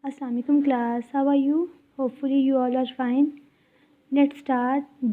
Assalamu alaikum class. How are you? Hopefully you all are fine. Let's start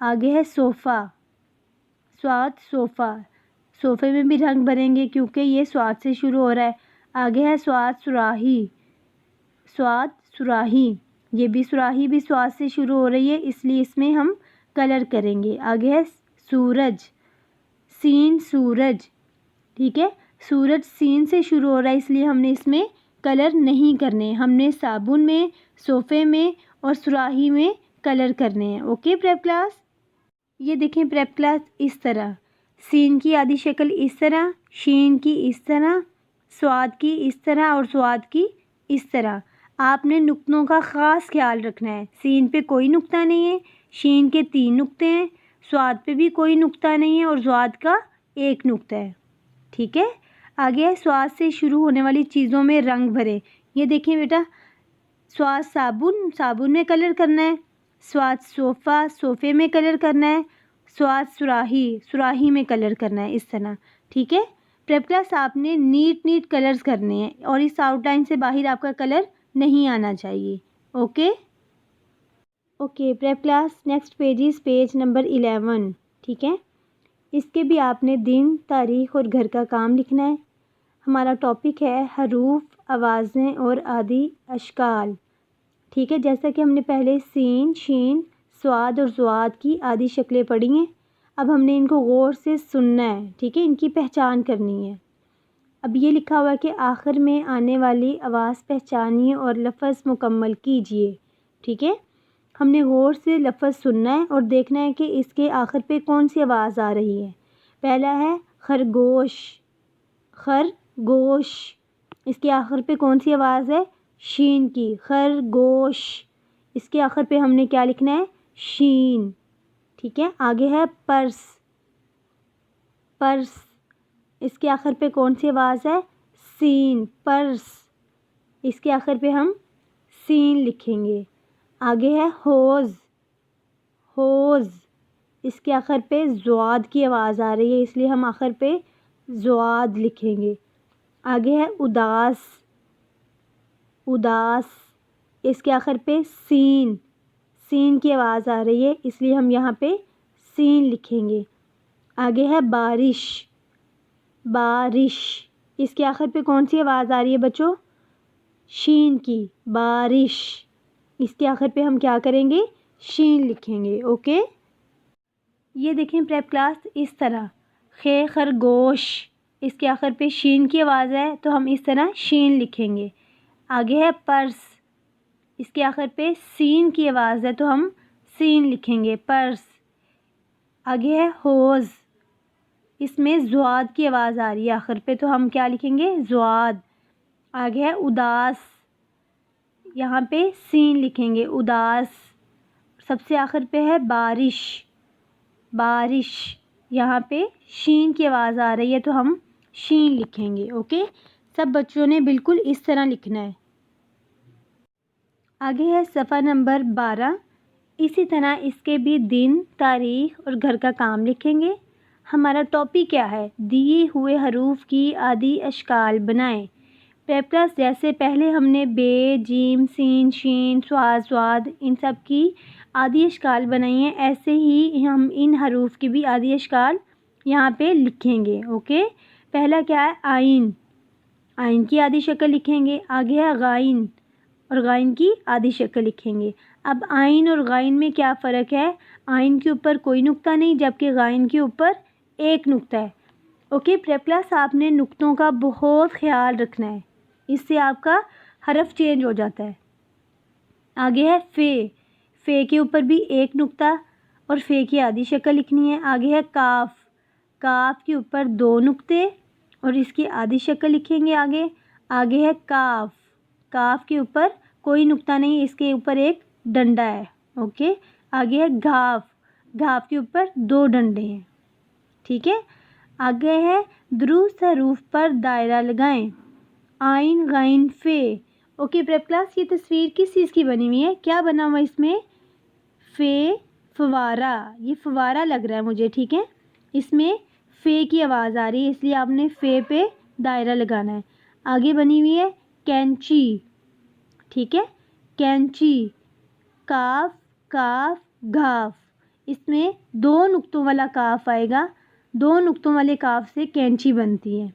آگے ہے صوفہ، سواد صوفہ، صوفے میں بھی رنگ بھریں گے کیونکہ یہ سواد سے شروع ہو رہا ہے. آگے ہے سواد سراہی، سواد سراہی، یہ بھی سراہی بھی سواد سے شروع ہو رہی ہے اس لیے اس میں ہم کلر کریں گے. آگے ہے سورج، سین سورج، ٹھیک ہے. سورج سین سے شروع ہو رہا ہے اس لیے ہم نے اس میں کلر نہیں کرنے، ہم نے صابن میں، صوفے میں اور سراہی میں کلر کرنے ہیں. Okay prep class. یہ دیکھیں پریپ کلاس، اس طرح سین کی آدھی شکل اس طرح، شین کی اس طرح، سواد کی اس طرح اور سواد کی اس طرح. آپ نے نقطوں کا خاص خیال رکھنا ہے. سین پہ کوئی نقطہ نہیں ہے، شین کے 3 نقطے ہیں، سواد پہ بھی کوئی نقطہ نہیں ہے اور سواد کا 1 نقطہ ہے. ٹھیک ہے. آگے ہے سواد سے شروع ہونے والی چیزوں میں رنگ بھرے. یہ دیکھیں بیٹا، سواد صابن، صابن میں کلر کرنا ہے. سواد صوفہ، صوفے میں کلر کرنا ہے. سواد سراہی، سراہی میں کلر کرنا ہے. اس طرح. ٹھیک ہے. پریپ کلاس آپ نے نیٹ کلرز کرنے ہیں اور اس آؤٹ لائن سے باہر آپ کا کلر نہیں آنا چاہیے. Okay okay prep class. Next page is page number 11. ٹھیک ہے. اس کے بھی آپ نے دن، تاریخ اور گھر کا کام لکھنا ہے. ہمارا ٹاپک ہے حروف، آوازیں اور آدی اشکال. ٹھیک ہے. جیسا کہ ہم نے پہلے سین، شین، سواد اور زواد کی آدھی شکلیں پڑھی ہیں، اب ہم نے ان کو غور سے سننا ہے. ٹھیک ہے. ان کی پہچان کرنی ہے. اب یہ لکھا ہوا ہے کہ آخر میں آنے والی آواز پہچانیے اور لفظ مکمل کیجیے. ٹھیک ہے. ہم نے غور سے لفظ سننا ہے اور دیکھنا ہے کہ اس کے آخر پہ کون سی آواز آ رہی ہے. پہلا ہے خرگوش، خرگوش، اس کے آخر پہ کون سی آواز ہے؟ شین کی. خرگوش، اس کے آخر پہ ہم نے کیا لکھنا ہے؟ شین. ٹھیک ہے. آگے ہے پرس، پرس، اس کے آخر پہ کون سی آواز ہے؟ سین. پرس، اس کے آخر پہ ہم سین لکھیں گے. آگے ہے حوض، حوض، اس کے آخر پہ زواد کی آواز آ رہی ہے اس لیے ہم آخر پہ زواد لکھیں گے. آگے ہے اداس، اداس، اس کے آخر پہ سین، سین کی آواز آ رہی ہے اس لیے ہم یہاں پہ سین لکھیں گے. آگے ہے بارش، بارش، اس کے آخر پہ کون سی آواز آ رہی ہے بچوں؟ شین کی. بارش، اس کے آخر پہ ہم کیا کریں گے؟ شین لکھیں گے. اوکے. یہ دیکھیں پریپ کلاس، اس طرح خرگوش، اس کے آخر پہ شین کی آواز ہے تو ہم اس طرح شین لکھیں گے. آگے ہے پرس، اس کے آخر پہ سین کی آواز ہے تو ہم سین لکھیں گے. پرس. آگے ہے حوض، اس میں زواد کی آواز آ رہی ہے آخر پہ تو ہم کیا لکھیں گے؟ زواد. آگے ہے اداس، یہاں پہ سین لکھیں گے. اداس. سب سے آخر پہ ہے بارش، بارش، یہاں پہ شین کی آواز آ رہی ہے تو ہم شین لکھیں گے. اوکے. سب بچوں نے بالکل اس طرح لکھنا ہے. آگے ہے صفحہ نمبر 12. اسی طرح اس کے بھی دن، تاریخ اور گھر کا کام لکھیں گے. ہمارا ٹاپک کیا ہے؟ دیے ہوئے حروف کی آدی اشکال بنائیں. پریپ کلاس جیسے پہلے ہم نے بے، جیم، سین، شین، سواد، زواد ان سب کی آدی اشکال بنائی ہیں، ایسے ہی ہم ان حروف کی بھی آدی اشکال یہاں پہ لکھیں گے. اوکے. پہلا کیا ہے؟ آئین، آئین کی آدھی شکل لکھیں گے. آگے ہے غائن، اور غائن کی آدھی شکل لکھیں گے. اب آئین اور غائن میں کیا فرق ہے؟ آئین کے اوپر کوئی نقطہ نہیں جبکہ غائن کے اوپر 1 نقطہ ہے. اوکے پریپ کلاس، آپ نے نقطوں کا بہت خیال رکھنا ہے، اس سے آپ کا حرف چینج ہو جاتا ہے. آگے ہے فے، فے کے اوپر بھی 1 نقطہ اور فے کی آدھی شکل لکھنی ہے. آگے ہے کاف، کاف کے اوپر 2 نقطے اور اس کی آدھی شکل لکھیں گے. آگے ہے کاف، کاف کے اوپر کوئی نقطہ نہیں، اس کے اوپر ایک ڈنڈا ہے. اوکے. آگے ہے گھاف، گھاف کے اوپر 2 ڈنڈے ہیں. ٹھیک ہے. آگے ہے درست حروف پر دائرہ لگائیں. آئین، غائن، فے. اوکے پریپ کلاس، یہ تصویر کس چیز کی بنی ہوئی ہے؟ کیا بنا ہوا اس میں؟ فے، فوارہ. یہ فوارہ لگ رہا ہے مجھے. ٹھیک ہے. اس میں فے کی آواز آ رہی ہے اس لیے آپ نے فے پہ دائرہ لگانا ہے. آگے بنی ہوئی ہے کینچی. ٹھیک ہے. کینچی. کاف، کاف، گھاف. اس میں 2 نقطوں والا کاف آئے گا. 2 نقطوں والے کاف سے کینچی بنتی ہے.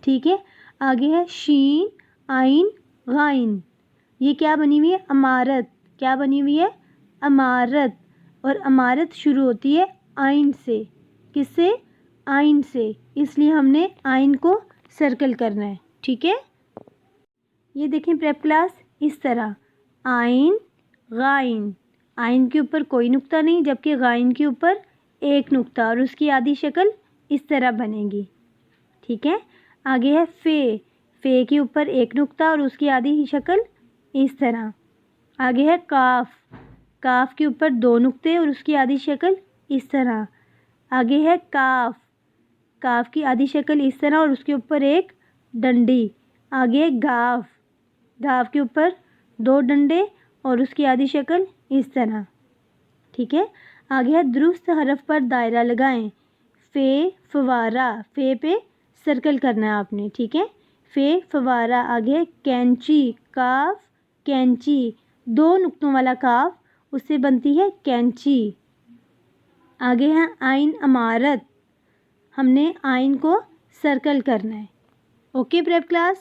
ٹھیک ہے. آگے ہے شین عین غائن. یہ کیا بنی ہوئی ہے؟ عمارت. کیا بنی ہوئی ہے؟ عمارت. اور عمارت شروع ہوتی ہے عین سے. کس سے؟ عین سے. اس لیے ہم نے عین کو سرکل کرنا ہے. ٹھیک ہے. یہ دیکھیں پریپ کلاس اس طرح عین غائن. عین کے اوپر کوئی نقطہ نہیں جبکہ غائن کے اوپر ایک نقطہ اور اس کی آدھی شکل اس طرح بنے گی. ٹھیک ہے. آگے ہے فے. فے کے اوپر ایک نقطہ اور اس کی آدھی شکل اس طرح. آگے ہے کاف. کاف کے اوپر 2 نقطے اور اس کی آدھی شکل اس طرح. آگے ہے کاف. کاف کی آدھی شکل اس طرح اور اس کے اوپر ایک ڈنڈی. آگے ہے گاف. گاف کے اوپر 2 ڈنڈے اور اس کی آدھی شکل اس طرح. ٹھیک ہے. آگے ہے درست حرف پر دائرہ لگائیں. فے فوارہ. فے پہ سرکل کرنا ہے آپ نے. ٹھیک ہے. فے فوارہ. آگے کینچی. کاف کینچی. 2 نقطوں والا کاف اس سے بنتی ہے کینچی. آگے ہے عین عمارت. ہم نے عین کو سرکل کرنا ہے. Okay prep class.